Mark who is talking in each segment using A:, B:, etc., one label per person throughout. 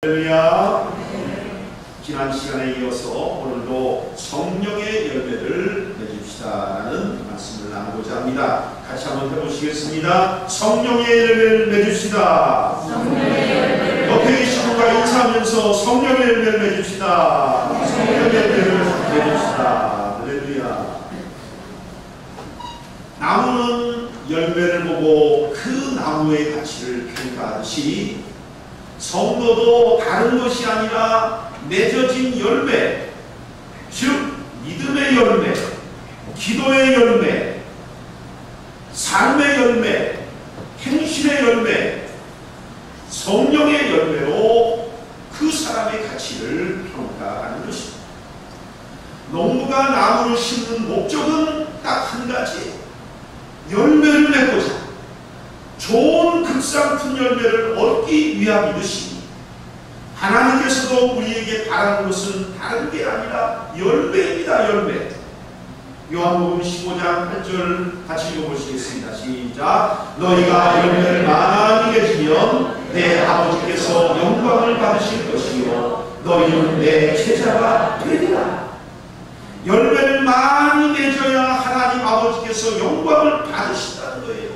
A: 할렐루야. 지난 시간에 이어서 오늘도 성령의 열매를 맺읍시다라는 말씀을 나누고자 합니다. 같이 한번 해보시겠습니다. 성령의 열매를 맺읍시다. 옆에 계신 분과 인사하면서 성령의 열매를 맺읍시다. 성령의 열매를 맺읍시다. 할렐루야. 나무는 열매를 보고 그 나무의 가치를 평가하듯이 성도도 다른 것이 아니라 맺어진 열매, 즉 믿음의 열매, 기도의 열매, 삶의 열매, 행실의 열매, 성령의 열매로 그 사람의 가치를 평가하는 것입니다. 농부가 나무를 심는 목적은 딱 한 가지, 열매를 맺고자, 좋은 극상품 열매를 얻기 위함이듯이 하나님께서도 우리에게 바라는 것은 다른 게 아니라 열매입니다. 열매. 요한복음 15장 8절 같이 읽어보시겠습니다. 시작. 너희가 열매를 많이 맺으면 내 아버지께서 영광을 받으실 것이요 너희는 내 제자가 되리라. 열매를 많이 맺어야 하나님 아버지께서 영광을 받으신다는 거예요.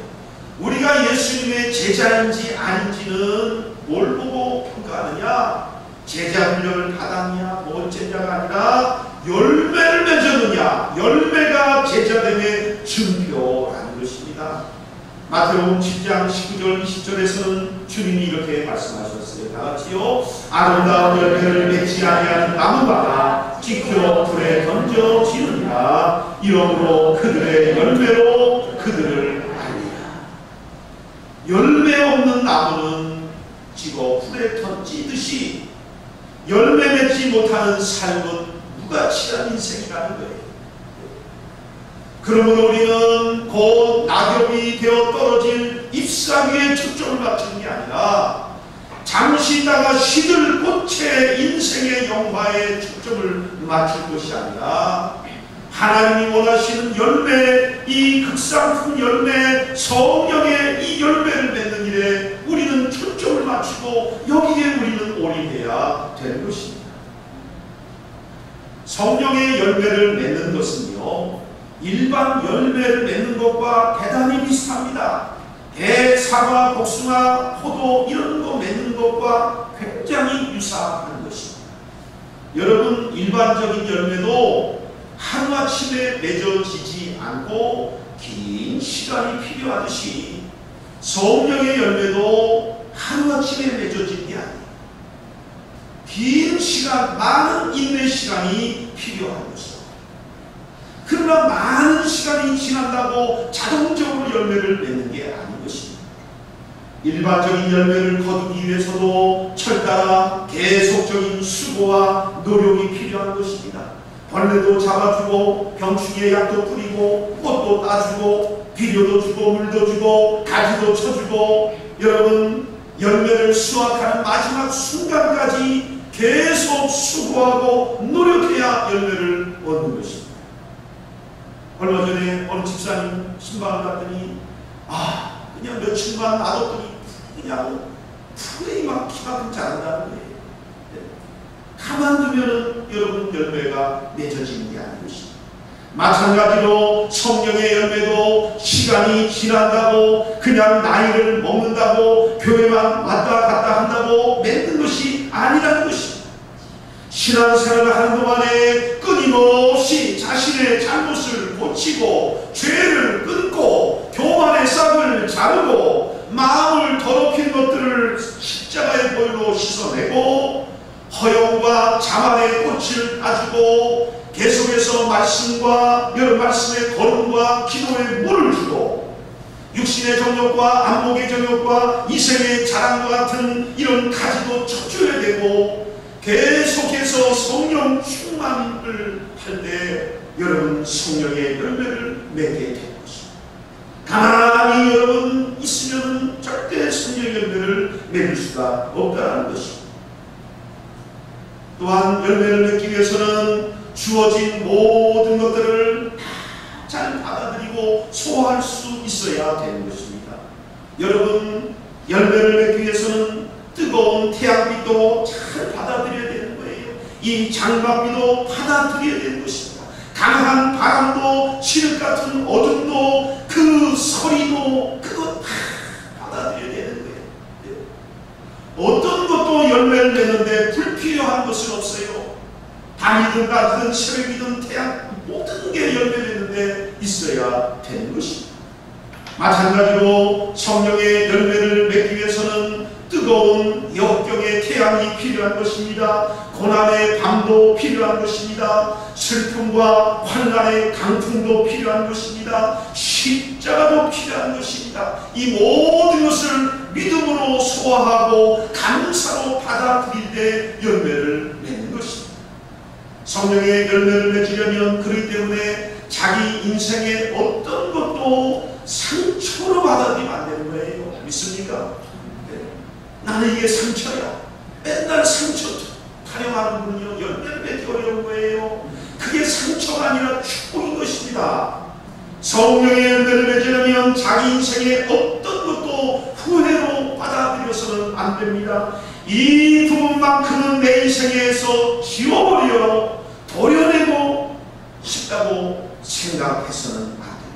A: 우리가 예수님의 제자인지 아닌지는 뭘 보고 평가하느냐? 제자 훈련을 받았냐? 어쨌냐가 아니라 열매를 맺었느냐? 열매가 제자됨의 증표라는 것입니다. 마태복음 10장 19절 20절에서는 주님이 이렇게 말씀하셨어요. 다같이요. 아름다운 열매를 맺지 아니하는 나무마다 찍혀 불에 던져지느니라. 이러므로 그들의 열매로 그들을 열매 없는 나무는 찍어 불에 던지듯이 열매 맺지 못하는 삶은 무가치한 인생이라는 거예요. 그러므로 우리는 곧 낙엽이 되어 떨어질 잎사귀에 초점을 맞추는 게 아니라 잠시 있다가 시들 꽃의 인생의 영화에 초점을 맞출 것이 아니라 하나님이 원하시는 열매, 이 극상품 열매, 성령의 이 열매를 맺는 일에 우리는 초점을 맞추고 여기에 우리는 올인해야 되는 것입니다. 성령의 열매를 맺는 것은요, 일반 열매를 맺는 것과 대단히 비슷합니다. 배, 사과, 복숭아, 포도 이런 거 맺는 것과 굉장히 유사한 것입니다. 여러분, 일반적인 열매도 하루아침에 맺어지지 않고 긴 시간이 필요하듯이 성령의 열매도 하루아침에 맺어진 게 아니에요. 긴 시간, 많은 인내 시간이 필요한 것이죠. 그러나 많은 시간이 지난다고 자동적으로 열매를 맺는 게 아닌 것입니다. 일반적인 열매를 거두기 위해서도 철저한 계속적인 수고와 노력이 필요한 것입니다. 벌레도 잡아주고 병충해 약도 뿌리고 꽃도 따주고 비료도 주고 물도 주고 가지도 쳐주고 여러분 열매를 수확하는 마지막 순간까지 계속 수고하고 노력해야 열매를 얻는 것입니다. 얼마 전에 어느 집사님 신방을 갔더니 그냥 며칠만 놔뒀더니 그냥 풀이 막 키만큼 자란다는 거예요. 가만두면은 여러분 열매가 맺어지는 게 아닌 것입니다. 마찬가지로 성령의 열매도 시간이 지난다고 그냥 나이를 먹는다고 교회만 왔다 갔다 한다고 맺는 것이 아니라는 것입니다. 신앙생활을 하는 동안에 끊임없이 자신의 잘못을 고치고 죄를 끊고 교만의 싹을 자르고 마음을 더럽힌 것들을 십자가의 보혈로 씻어내고 허영과 자만의 꽃을 따주고 계속해서 말씀과 여러 말씀의 걸음과 기도의 물을 주고 육신의 정욕과 안목의 정욕과 이생의 자랑과 같은 이런 가지도 쳐줘야 되고 계속해서 성령 충만을 할 때 여러분 성령의 열매를 맺게 될 것입니다. 가만히 여러분 있으면 절대 성령의 열매를 맺을 수가 없다는 것입니다. 또한 열매를 맺기 위해서는 주어진 모든 것들을 잘 받아들이고 소화할 수 있어야 되는 것입니다. 여러분 열매를 맺기 위해서는 뜨거운 태양빛도 잘 받아들여야 되는 거예요. 이 장맛비도 받아들여야 되는 것입니다. 강한 바람도 칠흑 같은 어둠도 그 서리도 그것 다 받아들여야 되는 거예요. 어떤 것도 열매를 내는데 불필요한 것은 없어요. 밤이든 낮이든 새벽이든 태양 모든 게 열매내는데 있어야 되는 것입니다. 마찬가지로 성령의 열매를 맺기 위해서는 뜨거운 역경의 태양이 필요한 것입니다. 고난의 밤도 필요한 것입니다. 슬픔과 환난의 강풍도 필요한 것입니다. 십자가도 필요한 것입니다. 이 모든 것을 믿음으로 소화하고 감사로 받아들일 때 열매를 맺는 것입니다. 성령의 열매를 맺으려면 그렇기 때문에 자기 인생의 어떤 것도 상처로 받아들이면 안 되는 거예요. 믿습니까? 네. 나는 이게 상처야. 맨날 상처 타령하는군요. 열매를 맺기 어려운 거예요. 그게 상처가 아니라 축복인 것입니다. 성령의 열매를 맺으려면 자기 인생의 어떤 것도 후회로 받아들여서는 안 됩니다. 이 부분만큼은 내 인생에서 지워버려 도려내고 싶다고 생각해서는 안 돼요.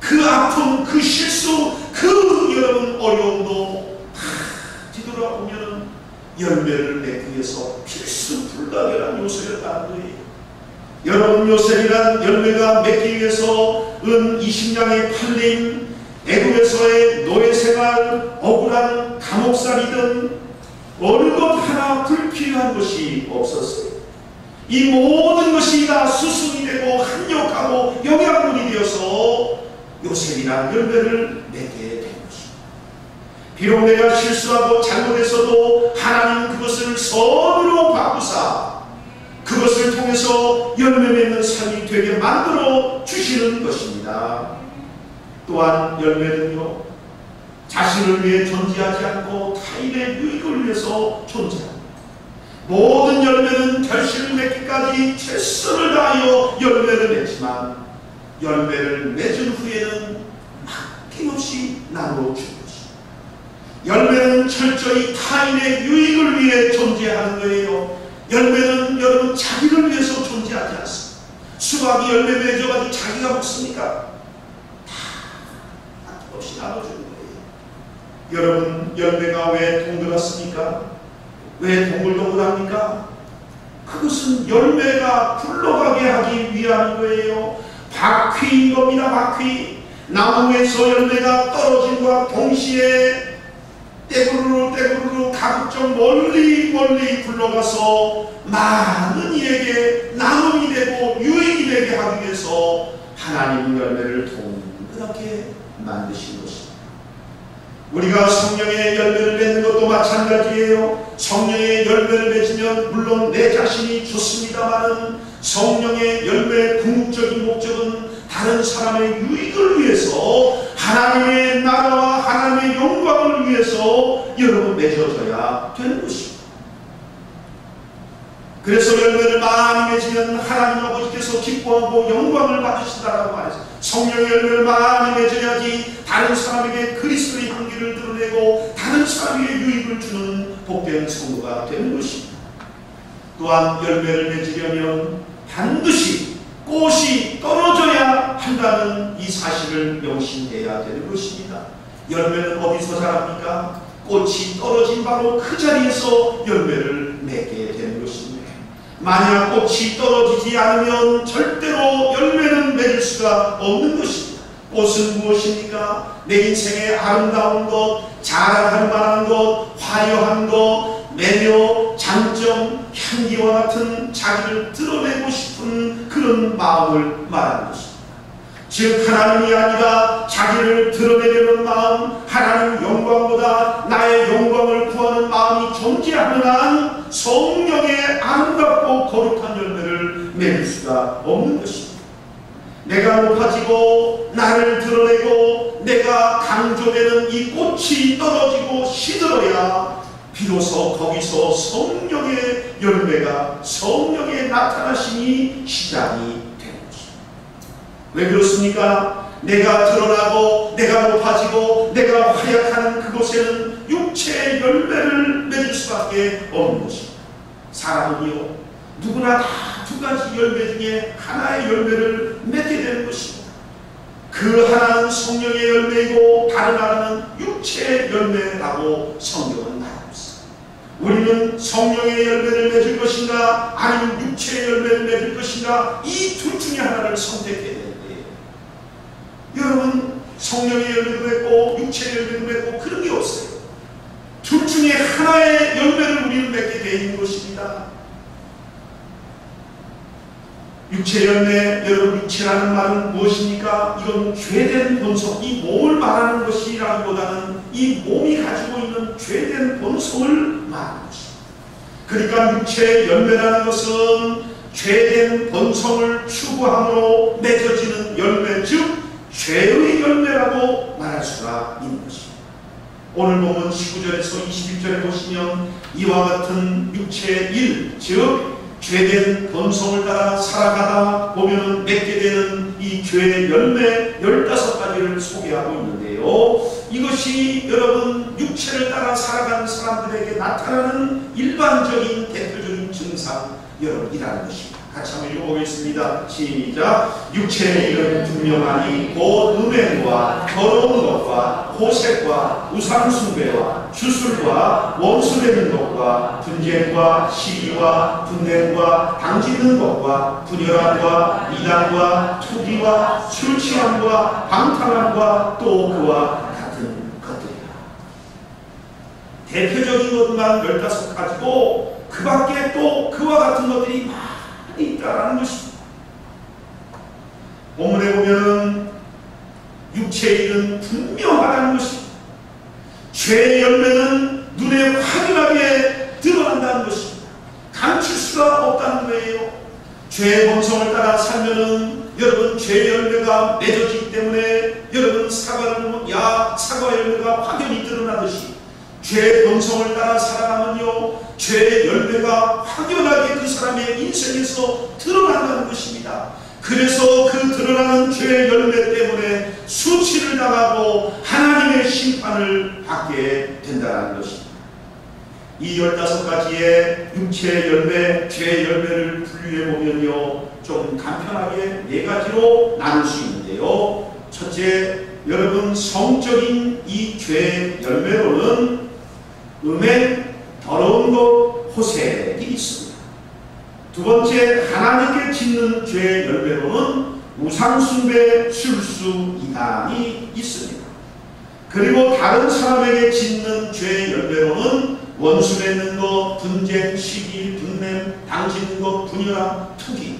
A: 그 아픔, 그 실수, 그 여러분 어려움도 다 뒤돌아보면 열매를 맺기 위해서 필수 불가결한 요소였다는 거예요. 여러분, 요셉이란 열매가 맺기 위해서 은 20냥의 팔림, 애굽에서의 노예생활, 억울한 감옥살이든 어느 것 하나 불필요한 것이 없었어요. 이 모든 것이 다 수순이 되고 합력하고 영양분이 되어서 요셉이란 열매를 맺게 된 것입니다. 비록 내가 실수하고 잘못했어도 하나님 그것을 선으로 바꾸사 그것을 통해서 열매 맺는 삶이 되게 만들어 주시는 것입니다. 또한 열매는요, 자신을 위해 존재하지 않고 타인의 유익을 위해서 존재합니다. 모든 열매는 결실을 맺기까지 최선을 다하여 열매를 맺지만 열매를 맺은 후에는 막힘없이 나누어 주는 것입니다. 열매는 철저히 타인의 유익을 위해 존재하는 거예요. 열매는 여러분 자기를 위해서 존재하지 않습니다. 수박이 열매 맺어가지고 자기가 먹습니까? 다 없이 나눠주는 거예요. 여러분, 열매가 왜 동그랗습니까? 왜 동글동글합니까? 그것은 열매가 굴러가게 하기 위한 거예요. 바퀴인 겁니다. 바퀴. 나무에서 열매가 떨어짐과 동시에 떼구르르 가급적 멀리 굴러가서 많은 이에게 나눔이 되고 유익이 되게 하기 위해서 하나님 열매를 동그랗게 만드신 것입니다. 우리가 성령의 열매를 맺는 것도 마찬가지예요. 성령의 열매를 맺으면 물론 내 자신이 좋습니다만 성령의 열매의 궁극적인 목적은 다른 사람의 유익을 위해서 하나님의 나라와 하나님의 영광을 위해서 여러분 맺어져야 되는 것입니다. 그래서 열매를 많이 맺으면 하나님 아버지께서 기뻐하고 영광을 받으신다라고 말했습니다. 성령의 열매를 많이 맺어야지 다른 사람에게 그리스도의 향기를 드러내고 다른 사람에게 유익을 주는 복된 성도가 되는 것입니다. 또한 열매를 맺으려면 반드시 꽃이 떨어져야 한다는 이 사실을 명심해야 되는 것입니다. 열매는 어디서 자랍니까? 꽃이 떨어진 바로 그 자리에서 열매를 맺게 되는 것입니다. 만약 꽃이 떨어지지 않으면 절대로 열매는 맺을 수가 없는 것입니다. 꽃은 무엇입니까? 내 인생의 아름다운 것, 자랑할 만한 것, 화려한 것, 매력, 장점, 향기와 같은 자기를 드러내고 싶은 그런 마음을 말하는 것입니다. 즉 하나님이 아니라 자기를 드러내려는 마음, 하나님 영광보다 나의 영광을 구하는 마음이 존재하는 한 성령의 아름답고 거룩한 열매를 맺을 수가 없는 것입니다. 내가 높아지고 나를 드러내고 내가 강조되는 이 꽃이 떨어지고 시들어야 비로소 거기서 성령의 열매가, 성령의 나타나심이 시작이 되는 것입니다. 왜 그렇습니까? 내가 드러나고 내가 높아지고 내가 활약하는 그곳에는 육체 육체의 열매를 맺을 수밖에 없는 것입니다. 사람은요, 누구나 다 두 가지 열매 중에 하나의 열매를 맺게 되는 것입니다. 그 하나는 성령의 열매이고 다른 하나는 육체의 열매라고 성경은 말하고 있습니다. 우리는 성령의 열매를 맺을 것인가 아니면 육체의 열매를 맺을 것인가, 이 둘 중에 하나를 선택해야 되는데, 여러분 성령의 열매도 맺고 육체의 열매도 맺고 그런 게 없어요. 둘 중에 하나의 열매를 우리는 맺게 되어 있는 것입니다. 육체 열매, 여러분 육체라는 말은 무엇입니까? 이건 죄된 본성, 이 몸을 말하는 것이라기보다는 이 몸이 가지고 있는 죄된 본성을 말하는 것입니다. 그러니까 육체의 열매라는 것은 죄된 본성을 추구함으로 맺어지는 열매, 즉 죄의 열매라고 말할 수가 있는 것입니다. 오늘 본문 19절에서 21절에 보시면 이와 같은 육체의 일, 즉 죄된 본성을 따라 살아가다 보면 맺게 되는 이 죄의 열매 15가지를 소개하고 있는데요, 이것이 여러분 육체를 따라 살아가는 사람들에게 나타나는 일반적인 대표적인 증상 여러분이라는 것입니다. 같이 한번 읽어보겠습니다. 시작. 육체의 일은 분명하니 곧 음행과 더러운 것과 호색과 우상숭배와 주술과 원수되는 것과 분쟁과 시기와 분냄과 당짓는 것과 분열함과 이단과 투기와 술 취함과 방탕함과 또 그와 같은 것들이라. 대표적인 것만 15가지고 그 밖에 또 그와 같은 것들이 많이 있다라는 것입니다. 본문에 보면은 육체의 일은 분명하다는 것입니다. 죄의 열매는 눈에 확연하게 드러난다는 것입니다. 감출 수가 없다는 거예요. 죄의 본성을 따라 살면은 여러분 죄의 열매가 맺어지기 때문에 여러분 사과를 보면 사과 열매가 확연히 드러나듯이 죄의 본성을 따라 살아가면요, 죄의 열매가 확연하게 그 사람의 인생에서 드러난다는 것입니다. 그래서 그 드러나는 죄의 열매 때문에 수치를 당하고 하나님의 심판을 받게 된다는 것입니다. 이 15가지의 육체의 열매, 죄의 열매를 분류해 보면요, 좀 간편하게 4가지로 나눌 수 있는데요. 첫째, 여러분 성적인 이 죄의 열매로는 음행, 더러운 것, 호색이 있습니다. 두 번째, 하나님께 짓는 죄의 열매로는 우상숭배, 술수, 이단이 있습니다. 그리고 다른 사람에게 짓는 죄의 열매로는 원수 맺는 것, 분쟁, 시기, 분냄, 당짓는 것, 분열함, 투기.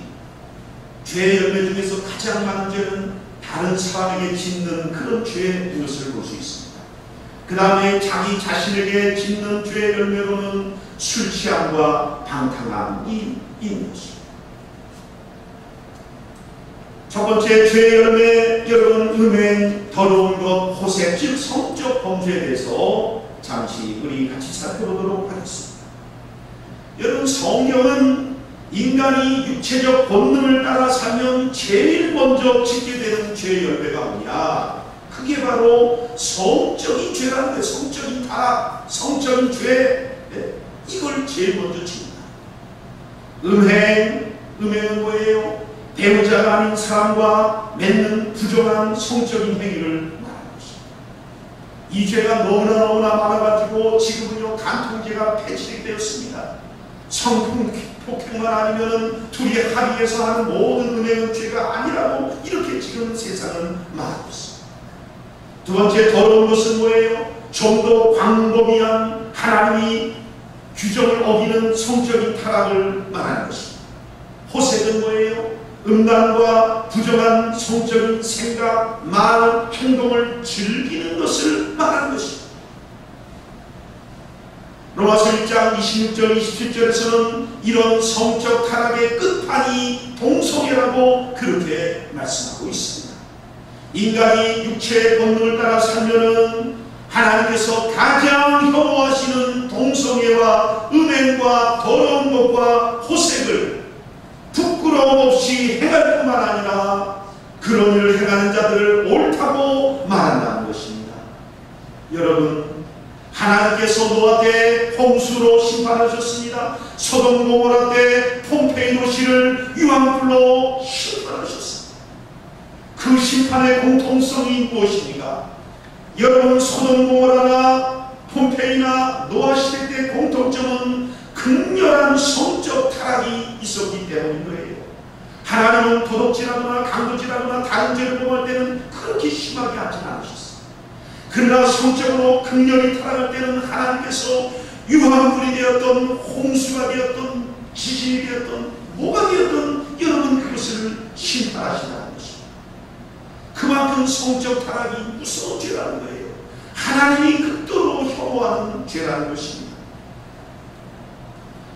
A: 죄의 열매 중에서 가장 많은 죄는 다른 사람에게 짓는 그런 죄인 것을 볼 수 있습니다. 그 다음에 자기 자신에게 짓는 죄의 열매로는 술 취함과 방탕함이 있는 것입니다. 첫 번째 죄의 열매, 여러분 음행, 더러운 것, 호색, 즉 성적 범죄에 대해서 잠시 우리 같이 살펴보도록 하겠습니다. 여러분 성경은 인간이 육체적 본능을 따라 살면 제일 먼저 짓게 되는 죄의 열매가 뭐냐? 그게 바로 성적인 죄라는 거예요. 성적인 타락, 성적인 죄, 이걸 제일 먼저 짓는다. 음행은 뭐예요? 배우자가 아닌 사람과 맺는 부정한 성적인 행위를 말하는 것입니다. 이 죄가 너무나 많아가지고 지금은요 간통죄가 폐지되었습니다. 성폭행만 아니면은 둘이 합의해서 하는 모든 음행은 죄가 아니라고 이렇게 지금 세상은 말하고 있습니다. 두 번째, 더러운 것은 뭐예요? 좀 더 광범위한 하나님이 규정을 어기는 성적인 타락을 말하는 것입니다. 호색은 뭐예요? 음란과 부정한 성적인 생각, 말, 행동을 즐기는 것을 말하는 것입니다. 로마서 1장 26절 27절에서는 이런 성적 타락의 끝판이 동성애라고 그렇게 말씀하고 있습니다. 인간이 육체의 본능을 따라 살면은 하나님께서 가장 혐오하시는 동성애와 음행과 더러운 것과 호색을 부끄러움 없이 행할 뿐만 아니라 그런 일을 행하는 자들을 옳다고 말한다는 것입니다. 여러분, 하나님께서 노아 때 홍수로 심판하셨습니다. 소돔 고모라 때 폼페이 도시를 유황불로 심판하셨습니다. 그 심판의 공통성이 무엇입니까? 여러분, 소돔 고모라나 폼페이나 노아 시대 때 공통점은 극렬한 성적 타락이 있었기 때문인 거예요. 하나님은 도둑질하거나 강도질하거나 다른 죄를 범할 때는 그렇게 심하게 하지 않으셨어요. 그러나 성적으로 극렬히 타락할 때는 하나님께서 유황불이 되었던 홍수가 되었던 지진이 되었던 뭐가 되었던 여러분 그것을 심판하신다는 것입니다. 그만큼 성적 타락이 무서운 죄라는 거예요. 하나님이 극도로 혐오하는 죄라는 것입니다.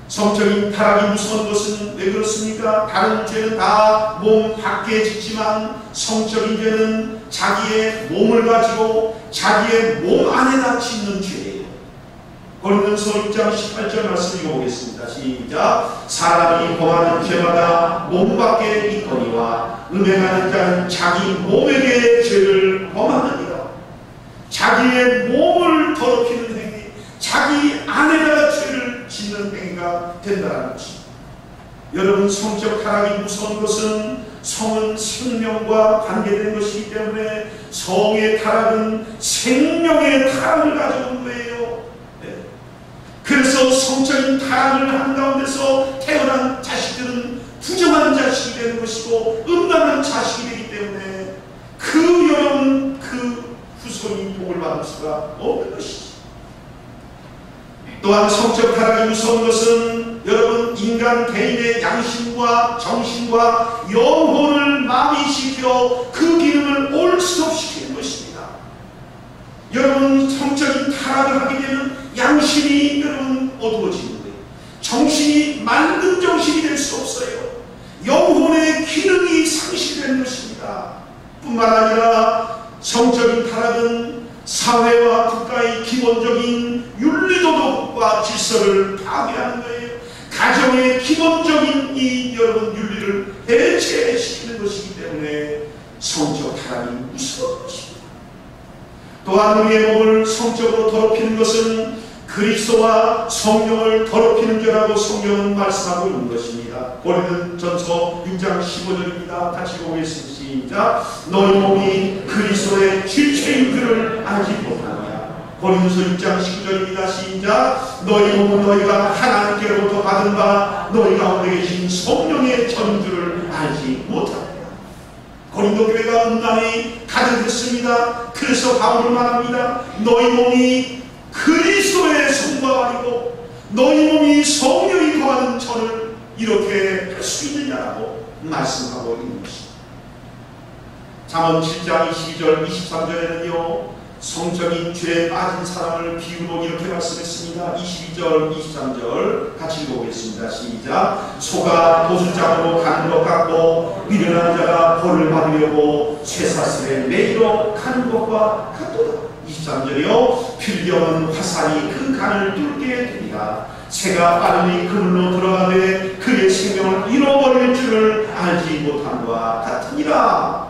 A: 성적인 타락이 무서운 것은 왜 그렇습니까? 다른 죄는 다 몸 밖에 짓지만 성적인 죄는 자기의 몸을 가지고 자기의 몸 안에다 짓는 죄예요. 고린도서 6장 18절 말씀 읽어보겠습니다. 시작. 사람이 범하는 죄마다 몸 밖에 있거니와 음행하는 자는 자기 몸에게 죄를 범하느니라. 자기의 몸을 더럽히는 행위, 자기 안에다가 죄를 짓는 행위가 된다는 것입니다. 여러분, 성적 타락이 무서운 것은 성은 생명과 관계된 것이기 때문에 성의 타락은 생명의 타락을 가져온 거예요. 네. 그래서 성적인 타락을 한 가운데서 태어난 자식들은 부정한 자식이 되는 것이고 음란한 자식이 되기 때문에 여러분 그 후손이 복을 받을 수가 없는 것이죠. 또한 성적 타락이 무서운 것은 여러분 인간 개인의 양심과 정신과 영혼을 마비시켜 그 기능을 올스톱시키는 것입니다. 여러분, 성적인 타락을 하게 되면 양심이 여러분 어두워지는 거예요. 정신이 맑은 정신이 될 수 없어요. 영혼의 기능이 상실되는 것입니다. 뿐만 아니라 성적인 타락은 사회와 국가의 기본적인 윤리도덕과 질서를 파괴하는 거예요. 가정의 기본적인 이 여러분 윤리를 해체시키는 것이기 때문에 성적 타락이 무서운 것입니다. 또한 우리의 몸을 성적으로 더럽히는 것은 그리스도와 성령을 더럽히는 죄라고 성경은 말씀하고 있는 것입니다. 고린도전서 6장 15절입니다. 같이 보겠습니다. 시작. 너희 몸이 그리스도의 실체인 줄을 알지 못하느냐. 고린도서 6장 19절입니다. 시작. 너희 몸은 너희가 하나님께로부터 받은 바 너희 가운데 계신 성령의 전인 줄을 알지 못하느냐. 고린도 교회가 음란이 가득했습니다. 그래서 바울은 말합니다. 너희 몸이 그리스도의 성과이고 너희 몸이 성령이 거하는 저를 이렇게 할 수 있느냐라고 말씀하고 있는 것입니다. 잠언 7장 22절 23절에는요 성적인 죄에 빠진 사람을 비유로 이렇게 말씀했습니다. 22절 23절 같이 읽어보겠습니다. 시작. 소가 도수장으로 가는 것 같고 미련한 자가 벌을 받으려고 쇠사슬에 매이러 가는 것과 같도다. 23절이요 필경은 화살이 그 간을 뚫게 되니라. 새가 빠르니 그물로 들어가되 그의 생명을 잃어버릴 줄을 알지 못함과 같으니라.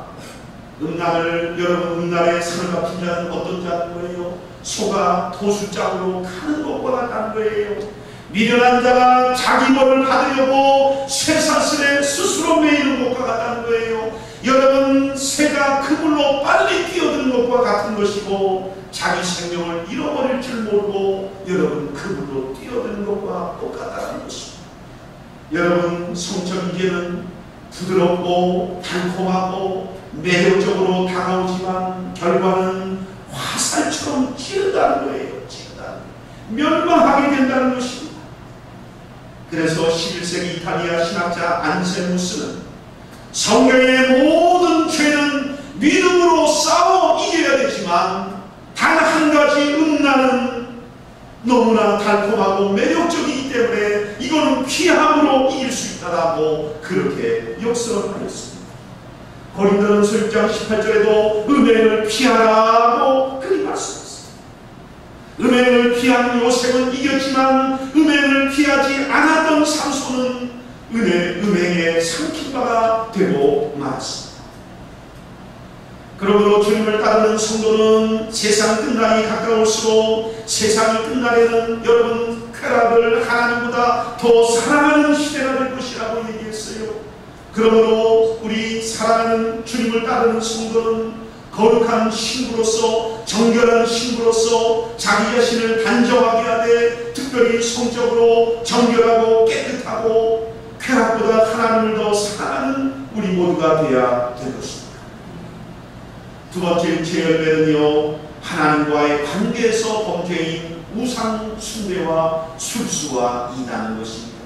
A: 여러분 음란의 산을 갚은 자는 어떤 자인 거예요? 소가 도수장으로 가는 것과 같다는 거예요. 미련한 자가 자기 벌을 받으려고 쇠사슬에 스스로 매이는 것과 같다는 거예요. 여러분 새가 그물로 빨리 뛰어드는 것과 같은 것이고 자기 생명을 잃어버릴 줄 모르고 여러분 그물로 뛰어드는 것과 똑같다는 것입니다. 여러분 성적인 죄는 부드럽고 달콤하고 매력적으로 다가오지만 결과는 화살처럼 찌른다는 거예요. 멸망하게 된다는 것입니다. 그래서 11세기 이탈리아 신학자 안셀무스는 성경의 모든 죄는 믿음으로 싸워 이겨야 되지만 단 한 가지 음란은 너무나 달콤하고 매력적이기 때문에 이거는 피함으로 이길 수 있다라고 그렇게 역설을 하였습니다. 고린도전서 6장 18절에도 음행을 피하라고 그리 말씀했습니다. 음행을 피한 요셉은 이겼지만 음행을 피하지 않았던 삼손은 음행에 삼킨 바가 되고 말았습니다. 그러므로 주님을 따르는 성도는 세상 끝나기 가까울수록 세상이 끝나려는 여러분 쾌락을 하나님보다 더 사랑하는 시대가 될 것이라고 얘기했어요. 그러므로 우리 사랑하는 주님을 따르는 성도는 거룩한 신부로서, 정결한 신부로서 자기 자신을 단정하게 하되 특별히 성적으로 정결하고 깨끗하고 쾌락보다 하나님을 더 사랑하는 우리 모두가 되어야 될 것입니다. 두 번째 제 열매는요, 하나님과의 관계에서 범죄인 우상 숭배와 술수와 이다는 것입니다.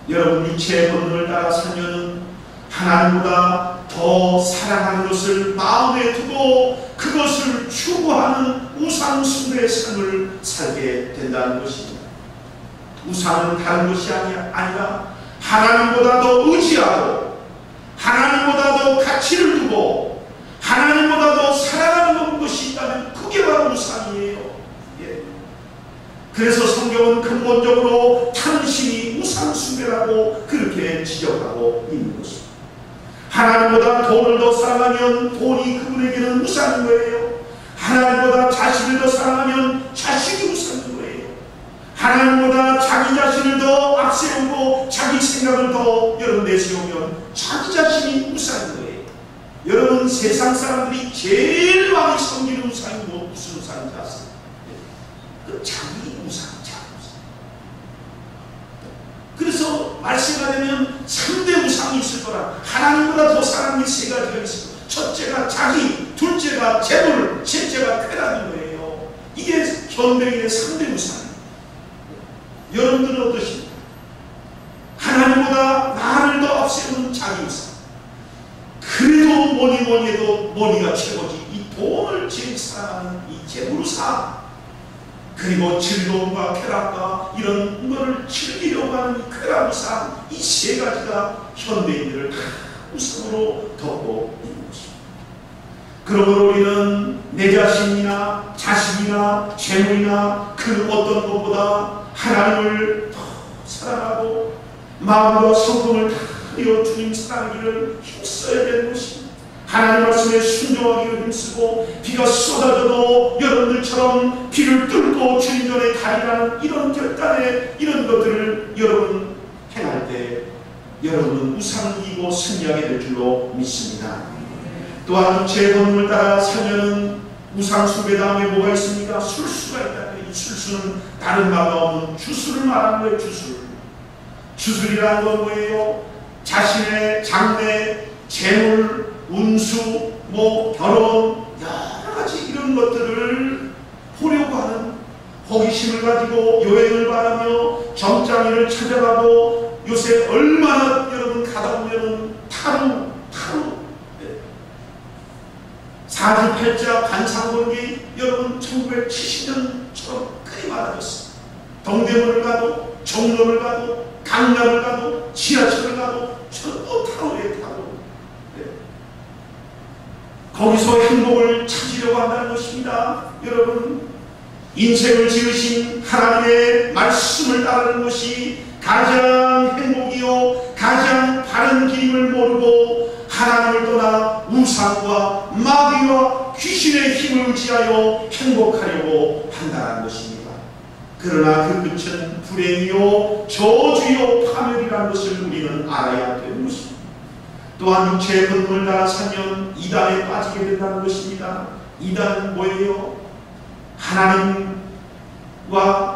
A: 여러분, 육체의 본능을 따라 살면은 하나님보다 더 사랑하는 것을 마음에 두고 그것을 추구하는 우상 숭배의 삶을 살게 된다는 것입니다. 우상은 다른 것이 아니라 하나님보다 더 의지하고 하나님보다 더 가치를 두고 하나님보다 더 사랑하는 것이 있다면 그게 바로 우상이에요. 예. 그래서 성경은 근본적으로 탐심이 우상 숭배라고 그렇게 지적하고 있는 것입니다. 하나님보다 돈을 더 사랑하면 돈이 그분에게는 우상인 거예요. 하나님보다 자식을 더 사랑하면 자식이 우상인 거예요. 하나님보다 자기 자신을 더 앞세우고 자기 생각을 더 여러분 내세우면 자기 자신이 우상인 거예요. 여러분, 세상 사람들이 제일 많이 섬기는 우상이 무슨 우상인지 아세요? 그 자기 우상, 자기 우상. 그래서 말세가 되면 3대 우상이 있을 거라. 하나님보다 더 사랑하는 게 3가지가 있을 거예요. 첫째가 자기, 둘째가 재물, 셋째가 쾌락인 거예요. 이게 현대인의 3대 우상이에요. 여러분들은 어떠십니까? 하나님보다 나를 더 앞세우는 자기 우상. 그래도 뭐니 해도 머니가 최고지. 이 돈을 제일 사랑하는 이 재물우상, 그리고 즐거움과 쾌락과 이런 것을 즐기려고 하는 쾌락우상, 이 3가지가 현대인들을 다 우상으로 덮고 있는 것입니다. 그러므로 우리는 내 자신이나 자식이나 재물이나 그 어떤 것보다 하나님을 더 사랑하고 마음과 성품을 다하여 주님 사랑하기를 힘써야 되는 것입니다. 하나님 말씀에 순종하기를 힘쓰고 비가 쏟아져도 여러분들처럼 비를 뚫고 주님 전에 가리라는 이런 결단에 이런 것들을 여러분 행할 때 여러분은 우상을 이기고 승리하게 될 줄로 믿습니다. 또한 육체의 본능을 따라 살면은 우상 숭배 다음에 뭐가 있습니까? 술수가 있다. 이 술수는 다른 말로 없는 주술을 말하는 거예요. 주술이라는 건 뭐예요? 자신의 장래, 재물, 운수, 결혼, 여러 가지 이런 것들을 보려고 하는 호기심을 가지고 여행을 바라며 점장이를 찾아가고 요새 얼마나 여러분 가다 보면은 타루 사주팔자 관상본기 여러분 1970년처럼 그리 많아졌어요. 동대문을 가도 종로를 가도 강남을 가도 지하철을 가도 전부 타로에 타로. 거기서 행복을 찾으려고 한다는 것입니다. 여러분, 인생을 지으신 하나님의 말씀을 따르는 것이 가장 행복이요 가장 바른 길임을 모르고 하나님을 떠나 우상과 마귀와 귀신의 힘을 의지하여 행복하려고 한다는 것입니다. 그러나 그 끝은 불행이요 저주요 파멸이라는 것을 우리는 알아야 되는 것입니다. 또한 육체의 본능을 따라 살면 이단에 빠지게 된다는 것입니다. 이단은 뭐예요? 하나님과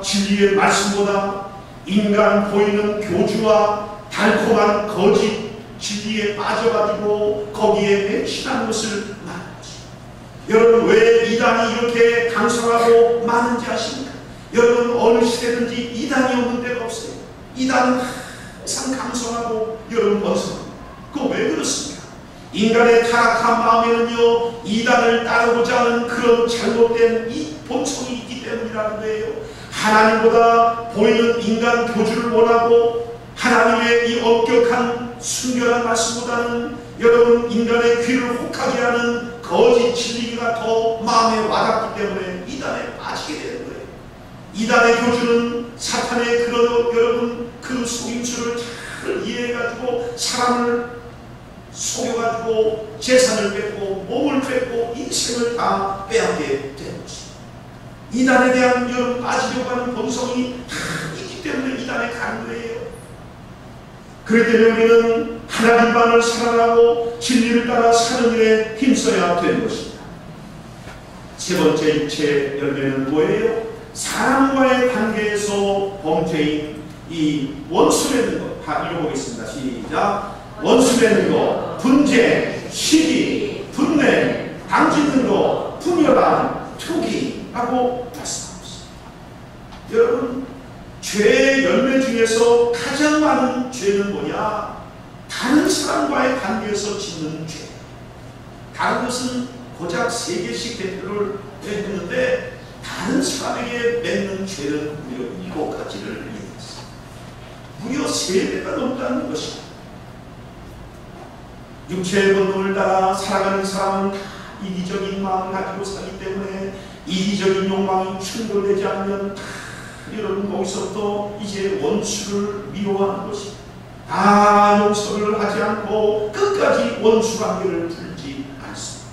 A: 진리의 말씀보다 인간 보이는 교주와 달콤한 거짓 진리에 빠져가지고 거기에 맹신하는 것을 말하는 것입니다. 여러분, 왜 이단이 이렇게 강성하고 많은지 아십니까? 여러분, 어느 시대든지 이단이 없는 데가 없어요. 이단은 항상 강성하고 여러분 번성합니다. 그거 왜 그렇습니까? 인간의 타락한 마음에는요 이단을 따르고자 하는 그런 잘못된 이 본성이 있기 때문이라는 거예요. 하나님보다 보이는 인간 교주를 원하고 하나님의 이 엄격한 순결한 말씀보다는 여러분 인간의 귀를 혹하게 하는 거짓 진리가 더 마음에 와닿기 때문에 이단에 빠지게 되는 거예요. 이단의 교주는 사탄의 여러분 그 속임수를 잘 이해해가지고 사람을 속여가지고 재산을 뺏고 몸을 뺏고 인생을 다 빼앗게 되는 것입니다. 이단에 대한 여러분 빠지려고 하는 본성이 다 있기 때문에 이단에 가는 거예요. 그렇기 때문에 우리는 하나님만을 사랑하고 진리를 따라 사는 일에 힘써야 되는 것입니다. 세 번째 육체 열매는 뭐예요? 사람과의 관계에서 범죄인 이 원수 맺는 것. 다 읽어보겠습니다. 시작. 원수 맺는 것, 분쟁, 시기, 분냄, 당짓는 것, 분열함, 투기라고 말씀하고 있습니다. 여러분, 죄의 열매 중에서 가장 많은 죄는 뭐냐? 다른 사람과의 관계에서 짓는 죄. 다른 것은 고작 3개씩 대표를 했는데 다른 사람에게 맺는 죄는 무려 7가지를 얘기했어요. 무려 3배가 넘다는 것입니다. 육체의 본능을 따라 살아가는 사람은 다 이기적인 마음을 가지고 살기 때문에 이기적인 욕망이 충돌되지 않으면 다 여러분 거기서부터 이제 원수를 미워하는 것입니다. 다 용서를 하지 않고 끝까지 원수 관계를 풀지 않습니다.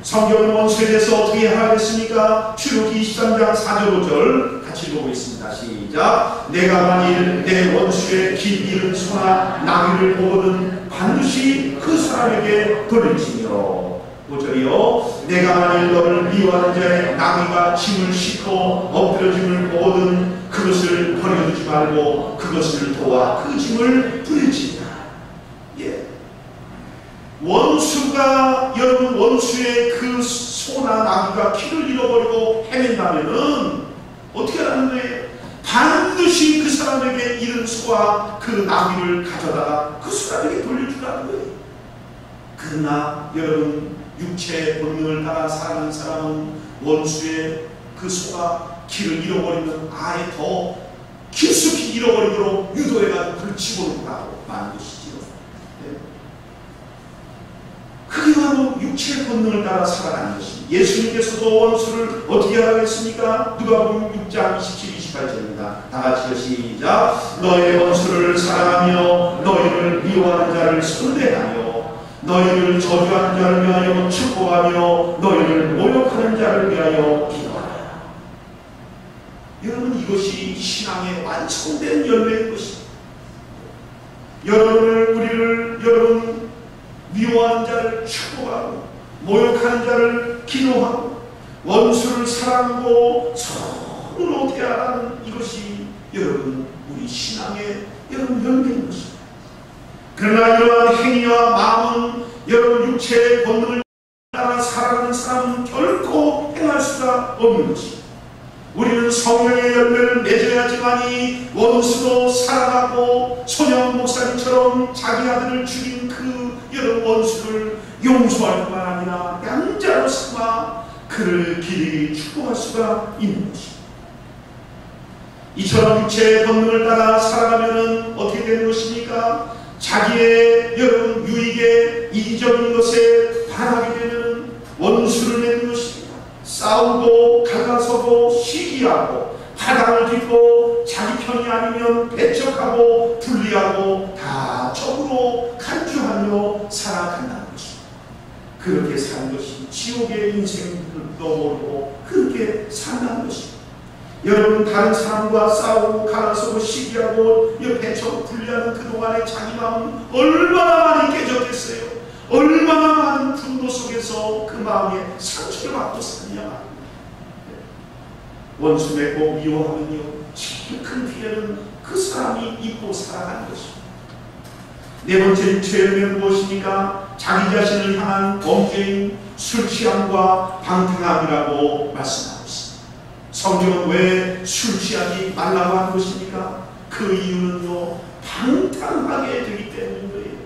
A: 성경은 원수에 대해서 어떻게 하겠습니까? 출애굽기 23장 4절 5절 같이 읽어보겠습니다. 시작. 내가 만일 내 원수의 긴 이른 소나 나귀를 보거든 반드시 그 사람에게 돌릴지니라. 5절이요. 내가 만일 너를 미워하는 자의 나귀가 짐을 싣고 엎드려짐을 보거든 그것을 버려두지 말고 그것을 도와 그 짐을 부릴지니라. 예. 원수가 여러분 원수의 그 소나 나귀가 길을 잃어버리고 헤맨다면은 어떻게 하는 거예요? 반드시 그 사람에게 잃은 소와 그 나귀를 가져다가 그 사람에게 돌려주라는 거예요. 그러나 여러분 육체의 본능을 따라 살아가는 사람은 원수의 그 소가 길을 잃어버리면 아예 더 깊숙이 잃어버리도록 유도해가지고 그를 집어넣으라고 말하는 것이지요. 네. 그게 바로 육체의 본능을 따라 살아가는 것입니다. 예수님께서도 원수를 어떻게 하라겠습니까? 누가복음 6장 27, 28절입니다. 다같이 시작. 너의 원수를 사랑하며 너희를 미워하는 자를 선대하며 너희를 저주하는 자를 위하여 축복하며 너희를 모욕하는 자를 위하여 기도하라. 여러분 이것이 신앙의 완성된 열매인 것입니다. 여러분 미워하는 자를 축복하고 모욕하는 자를 기도하고 원수를 사랑하고 서로 어떻게 하라는 이것이 여러분 우리 신앙의 여러분 열매인 것입니다. 그러나 이러한 행위와 마음은 여러분 육체의 본능을 따라 살아가는 사람은 결코 행할 수가 없는 것입니다. 우리는 성령의 열매를 맺어야지만이 원수도 사랑하고 손영 목사님처럼 자기 아들을 죽인 그 여러분 원수를 용서할 뿐만 아니라 양자로 삼아 그를 길이 축복할 수가 있는 것입니다. 이처럼 육체의 본능을 따라 살아가면 어떻게 되는 것입니까? 자기의 여러분 유익에 이기적인 것에 반하게 되면 원수를 내는 것입니다. 싸우고 갈라서고 시기하고 바닥을 딛고 자기 편이 아니면 배척하고 분리하고 다 적으로 간주하며 살아간다는 것입니다. 그렇게 사는 것이 지옥의 인생을 모르고 그렇게 산다는 것입니다. 여러분 다른 사람과 싸우고 갈라서고 시기하고 배척 분리하는 그동안의 자기 마음은 얼마나 많이 깨졌겠어요. 얼마나 많은 분노 속에서 그 마음에 상처를 받고 사느냐 말입니다. 원수 맺고 미워하면요 제일 큰 피해는 그 사람이 입고 살아가는 것입니다. 네 번째 죄는 무엇입니까? 자기 자신을 향한 범죄인 술 취함과 방탕함이라고 말씀합니다. 성경은 왜 술 취하지 말라고 하는 것입니까? 그 이유는요 방탕하게 되기 때문인 거예요.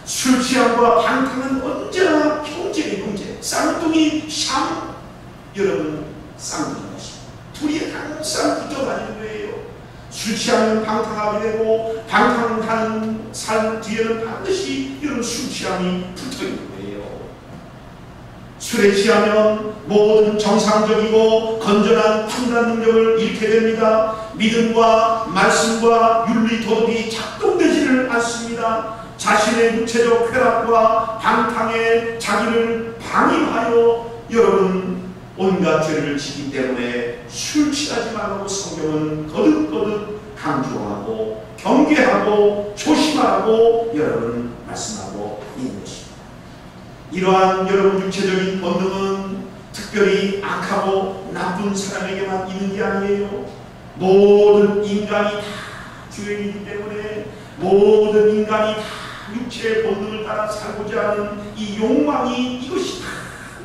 A: 술 취함과 방탕은 언제나 형제의 형제, 쌍둥이 샴 여러분 쌍둥이 것입니다. 둘이 항상 붙어 다니는 거예요. 술 취하면 방탕하게 되고 방탕하는 삶 뒤에는 반드시 이런 술 취함이 붙어 있는 거예요. 술에 취하면 모든 정상적이고 건전한 판단 능력을 잃게 됩니다. 믿음과 말씀과 윤리 도덕이 작동되지를 않습니다. 자신의 육체적 쾌락과 방탕에 자기를 방임하여 여러분 온갖 죄를 지기 때문에 술 취하지 말라고 성경은 거듭거듭 강조하고 경계하고 조심하라고 여러분 말씀하고 있는 것입니다. 이러한 여러분 육체적인 본능은 특별히 악하고 나쁜 사람에게만 있는 게 아니에요. 모든 인간이 다 죄인이기 때문에 모든 인간이 다 육체의 본능을 따라 살고자 하는 이 욕망이 이것이 다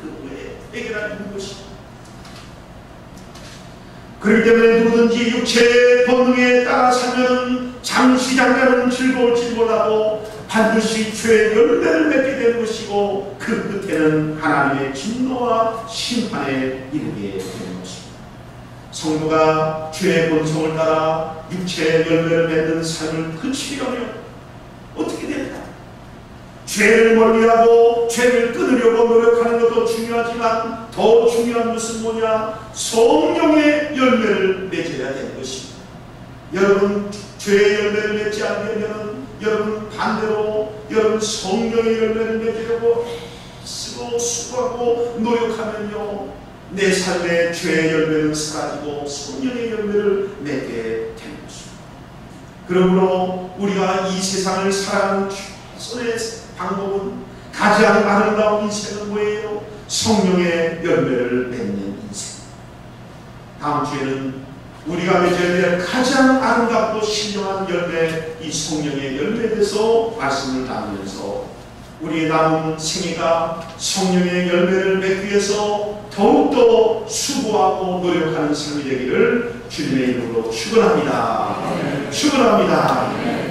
A: 누구의 해결할 있는 것입니다. 그렇기 때문에 누구든지 육체의 본능에 따라 살면 잠시 잠깐은 즐거울지 몰라도 반드시 죄의 열매를 맺게 되는 것이고 그 끝에는 하나님의 진노와 심판에 이르게 되는 것입니다. 성도가 죄의 본성을 따라 육체의 열매를 맺는 삶을 그치려면 어떻게 될까? 죄를 멀리하고 죄를 끊으려고 노력하는 것도 중요하지만 더 중요한 것은 뭐냐? 성령의 열매를 맺어야 되는 것입니다. 여러분 죄의 열매를 맺지 않으려면 여러분 반대로 여러분 성령의 열매를 맺으려고 쓰고 수고하고 노력하면요 내 삶의 죄의 열매는 사라지고 성령의 열매를 맺게 되는 것입니다. 그러므로 우리가 이 세상을 살아가는 최선의 방법은 가장 아름다운 인생은 뭐예요? 성령의 열매를 맺는 인생. 다음 주에는 우리가 맺어야 될 가장 아름답고 신령한 열매, 이 성령의 열매에 대해서 말씀을 나누면서 우리의 남은 생애가 성령의 열매를 맺기 위해서 더욱더 수고하고 노력하는 삶이 되기를 주님의 이름으로 축원합니다. 축원합니다.